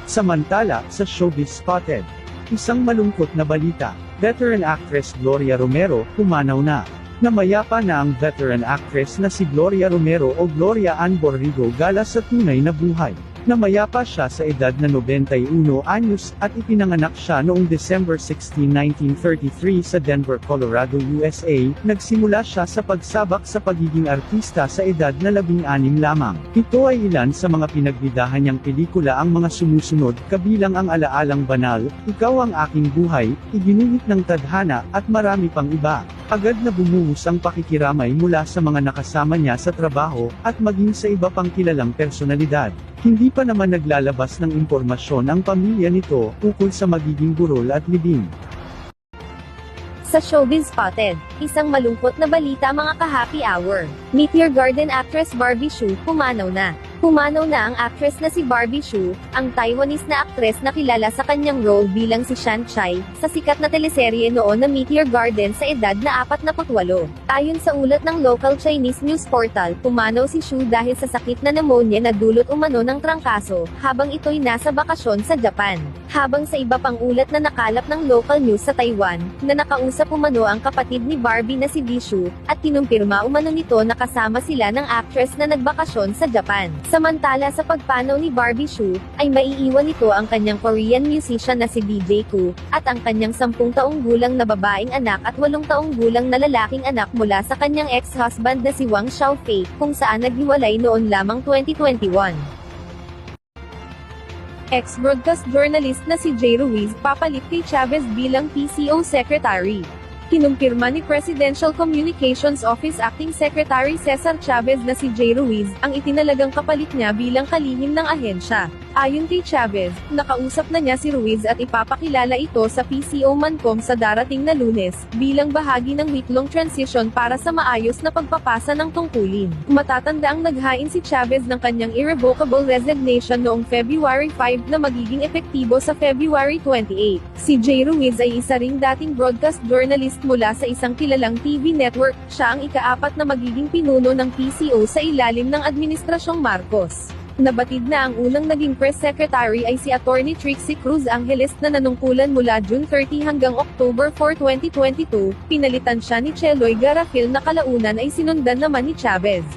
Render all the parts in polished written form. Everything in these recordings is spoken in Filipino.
Samantala, sa Showbiz Spotted, isang malungkot na balita, veteran actress Gloria Romero, pumanaw na. Namayapa na ang veteran actress na si Gloria Romero o Gloria Ann Borrigo Gala sa tunay na buhay. Namayapa siya sa edad na 91 anyos, at ipinanganak siya noong December 16, 1933 sa Denver, Colorado, USA. Nagsimula siya sa pagsabak sa pagiging artista sa edad na 16 lamang. Ito ay ilan sa mga pinagbidahan niyang pelikula, ang mga sumusunod, kabilang ang Alaalang Banal, Ikaw ang Aking Buhay, Iginuhit ng Tadhana, at marami pang iba. Agad na bumuhos ang pakikiramay mula sa mga nakasama niya sa trabaho, at maging sa iba pang kilalang personalidad. Hindi pa naman naglalabas ng impormasyon ang pamilya nito, ukol sa magiging burol at libing. Sa Showbiz Spotted, isang malungkot na balita mga ka-happy hour. Meteor Garden actress Barbie Hsu, pumanaw na. Pumanaw na ang actress na si Barbie Hsu, ang Taiwanese na actress na kilala sa kanyang role bilang si Shan Chai, sa sikat na teleserye noon na Meteor Garden sa edad na 48. Ayon sa ulat ng local Chinese news portal, pumanaw si Hsu dahil sa sakit na pneumonia na dulot umano ng trangkaso, habang ito'y nasa bakasyon sa Japan. Habang sa iba pang ulat na nakalap ng local news sa Taiwan, na nakausap umano ang kapatid ni Barbie na si Hsu, at kinumpirma umano nito na kasama sila ng actress na nagbakasyon sa Japan. Samantala sa pagpanaw ni Barbie Hsu, ay maiiwan nito ang kanyang Korean musician na si DJ Koo, at ang kanyang 10 taong gulang na babaeng anak at 8 taong gulang na lalaking anak mula sa kanyang ex-husband na si Wang Xiaofei, kung saan naghiwalay noon lamang 2021. Ex-broadcast journalist na si Jay Ruiz papalit kay Chavez bilang PCO Secretary. Kinumpirma ni Presidential Communications Office Acting Secretary Cesar Chavez na si Jay Ruiz, ang itinalagang kapalit niya bilang kalihim ng ahensya. Ayon kay Chavez, nakausap na niya si Ruiz at ipapakilala ito sa PCO Mancom sa darating na Lunes, bilang bahagi ng week-long transition para sa maayos na pagpapasa ng tungkulin. Matatanda ang naghain si Chavez ng kanyang irrevocable resignation noong February 5 na magiging epektibo sa February 28. Si Jay Ruiz ay isa ring dating broadcast journalist mula sa isang kilalang TV network. Siya ang ika-4 na magiging pinuno ng PCO sa ilalim ng Administrasyong Marcos. Nabatid na ang unang naging press secretary ay si Attorney Trixie Cruz Angeles na nanungkulan mula June 30 hanggang October 4, 2022, pinalitan siya ni Cheloy Garafil na kalaunan ay sinundan naman ni Chavez.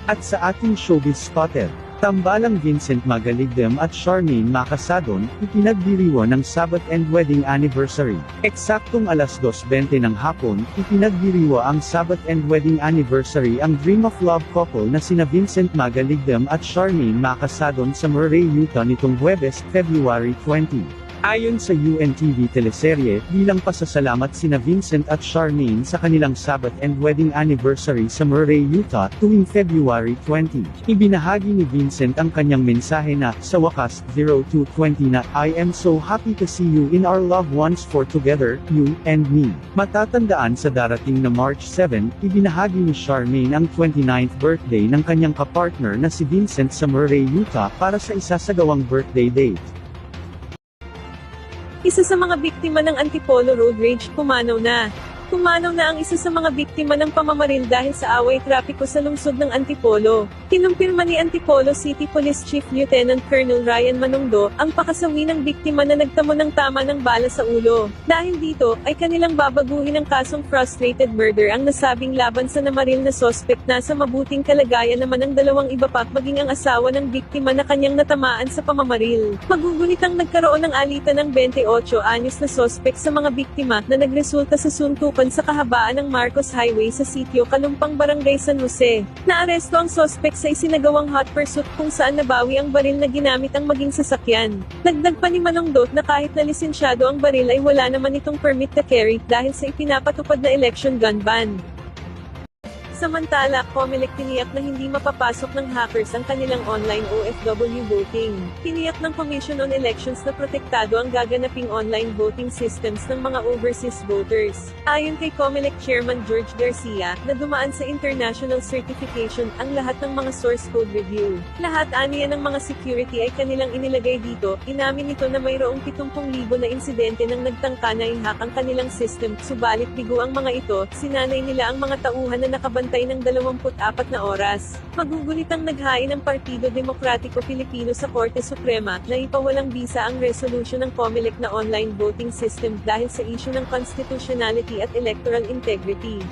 At sa ating Showbiz Spotted, tambalang Vincent Magaligdem at Charmaine Macasadon, ipinagdiriwang ng Sabbath and Wedding Anniversary. Eksaktong alas 2:20 ng hapon, ipinagdiriwa ang Sabbath and Wedding Anniversary ang Dream of Love couple na sina Vincent Magaligdem at Charmaine Macasadon sa Murray, Utah nitong Huwebes, February 20. Ayon sa UNTV teleserye, bilang pasasalamat sina Vincent at Charmaine sa kanilang Sabbath and Wedding Anniversary sa Murray, Utah, tuwing February 20. Ibinahagi ni Vincent ang kanyang mensahe na, sa wakas, 0220 na, I am so happy to see you in our loved ones for together, you, and me. Matatandaan sa darating na March 7, ibinahagi ni Charmaine ang 29th birthday ng kanyang kapartner na si Vincent sa Murray, Utah, para sa isasagawang birthday date. Isa sa mga biktima ng Antipolo road rage, pumanaw na. Pumanaw na ang isa sa mga biktima ng pamamaril dahil sa away trapiko sa lungsod ng Antipolo. Kinumpirma ni Antipolo City Police Chief Lieutenant Colonel Ryan Manongdo, ang pakasawi ng biktima na nagtamo ng tama ng bala sa ulo. Dahil dito, ay kanilang babaguhin ang kasong frustrated murder ang nasabing laban sa namaril na sospek. Nasa mabuting kalagayan naman ang dalawang iba pa, maging ang asawa ng biktima na kanyang natamaan sa pamamaril. Magugunitang nagkaroon ng alitan ng 28 anyos na sospek sa mga biktima na nagresulta sa suntukan sa kahabaan ng Marcos Highway sa sitio Kalumpang Barangay San Jose. Naaresto ang sospek sa isinagawang hot pursuit kung saan nabawi ang baril na ginamit ang maging sasakyan. Dagdag pa ni Manongdot na kahit na lisensyado ang baril ay wala naman itong permit to carry dahil sa ipinapatupad na election gun ban. Samantala, COMELEC tiniyak na hindi mapapasok ng hackers ang kanilang online OFW voting. Tiniyak ng Commission on Elections na protektado ang gaganaping online voting systems ng mga overseas voters. Ayon kay COMELEC Chairman George Garcia, na dumaan sa international certification ang lahat ng mga source code review. Lahat aniya ng mga security ay kanilang inilagay dito. Inamin nito na mayroong 70,000 na insidente nang nagtangka na i-hack ang kanilang system, subalit bigo ang mga ito, sinanay nila ang mga tauhan na nakaban pagbabantay ng 24 na oras. Magugulitang naghain ng Partido Demokratiko Pilipino sa Korte Suprema na ipawalang bisa ang resolution ng COMELEC na online voting system dahil sa issue ng constitutionality at electoral integrity.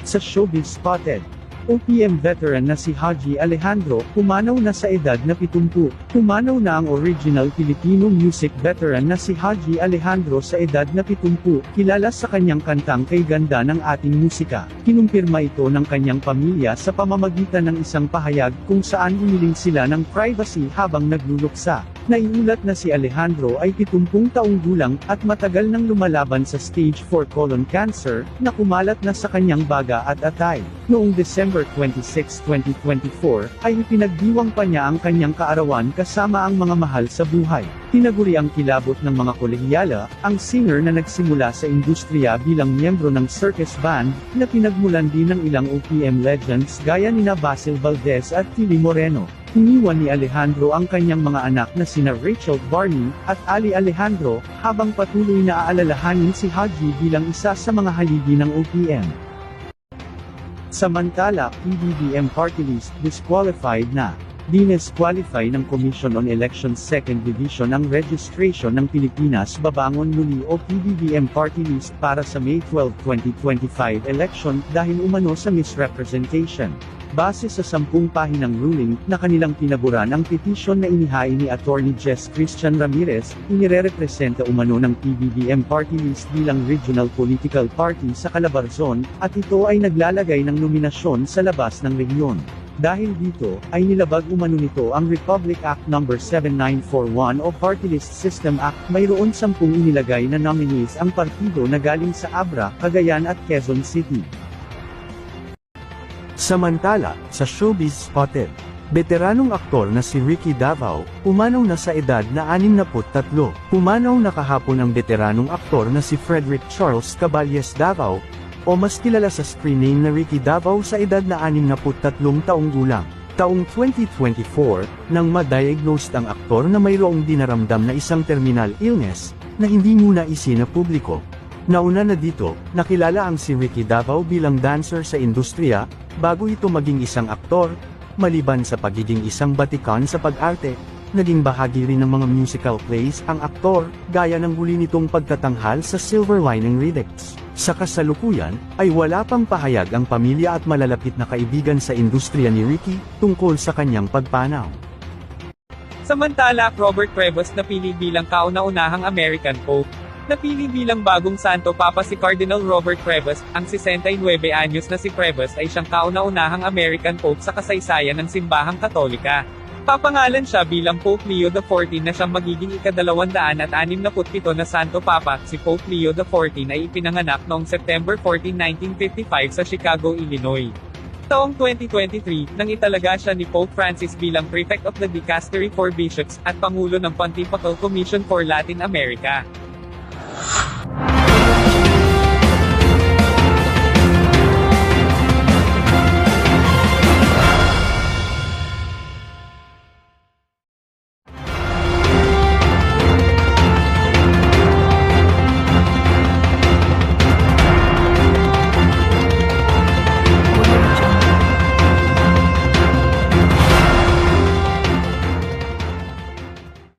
Sa Showbiz Spotted, OPM veteran na si Haji Alejandro, pumanaw na sa edad na 70. Pumanaw na ang original Filipino music veteran na si Haji Alejandro sa edad na 70, kilala sa kanyang kantang Kay Ganda ng Ating Musika. Kinumpirma ito ng kanyang pamilya sa pamamagitan ng isang pahayag kung saan iniling sila ng privacy habang nagluluksa. Naiulat na si Alejandro ay 70 taong gulang at matagal nang lumalaban sa stage 4 colon cancer na kumalat na sa kanyang baga at atay. Noong December 26, 2024, ay ipinagdiwang pa niya ang kanyang kaarawan kasama ang mga mahal sa buhay. Tinaguri ang kilabot ng mga kolehiyala, ang singer na nagsimula sa industriya bilang miyembro ng circus band, na pinagmulan din ng ilang OPM legends gaya nina Basil Valdez at Tilly Moreno. Iniwan ni Alejandro ang kanyang mga anak na sina Rachel Barney at Ali Alejandro, habang patuloy na aalalahanin si Haji bilang isa sa mga haligi ng OPM. Samantala, PBBM party list disqualified na. Dinesqualify ng Commission on Elections 2nd Division ang registration ng Pilipinas Babangon Muli o PBBM party list para sa May 12, 2025 election dahil umano sa misrepresentation. Base sa 10 pahinang ruling na kanilang pinaburan ang petisyon na inihain ni Attorney Jess Christian Ramirez, inirerepresenta umano ng PBBM party list bilang regional political party sa Calabarzon, at ito ay naglalagay ng nominasyon sa labas ng rehiyon. Dahil dito, ay nilabag umano nito ang Republic Act No. 7941 o Party List System Act. Mayroon 10 inilagay na nominees ang partido na galing sa Abra, Cagayan at Quezon City. Samantala, sa Showbiz Spotted, veteranong aktor na si Ricky Davao, pumanaw na sa edad na 63. Pumanaw na kahapon ang veteranong aktor na si Frederick Charles Caballes Davao, o mas kilala sa screen name na Ricky Davao sa edad na 63 taong gulang. Taong 2024, nang ma-diagnose ang aktor na mayroong dinaramdam na isang terminal illness, na hindi muna isinapubliko. Nauna na dito, nakilala ang si Ricky Davao bilang dancer sa industriya, bago ito maging isang aktor. Maliban sa pagiging isang batikan sa pag-arte, naging bahagi rin ng mga musical plays ang aktor, gaya ng huli nitong pagtatanghal sa Silver Lining Redux. Sa kasalukuyan, ay wala pang pahayag ang pamilya at malalapit na kaibigan sa industriya ni Ricky, tungkol sa kanyang pagpanaw. Samantala, Robert Cuevas napili bilang kauna-unahang American Pope. Napili bilang bagong Santo Papa si Cardinal Robert Cuevas. Ang 69 anyos na si Cuevas ay siyang kauna-unahang American Pope sa kasaysayan ng simbahang Katolika. Papangalan siya bilang Pope Leo XIV na siyang magiging ika-267 na Santo Papa. Si Pope Leo XIV ay ipinanganak noong September 14, 1955 sa Chicago, Illinois. Taong 2023, nang italaga siya ni Pope Francis bilang Prefect of the Dicastery for Bishops, at Pangulo ng Pontifical Commission for Latin America.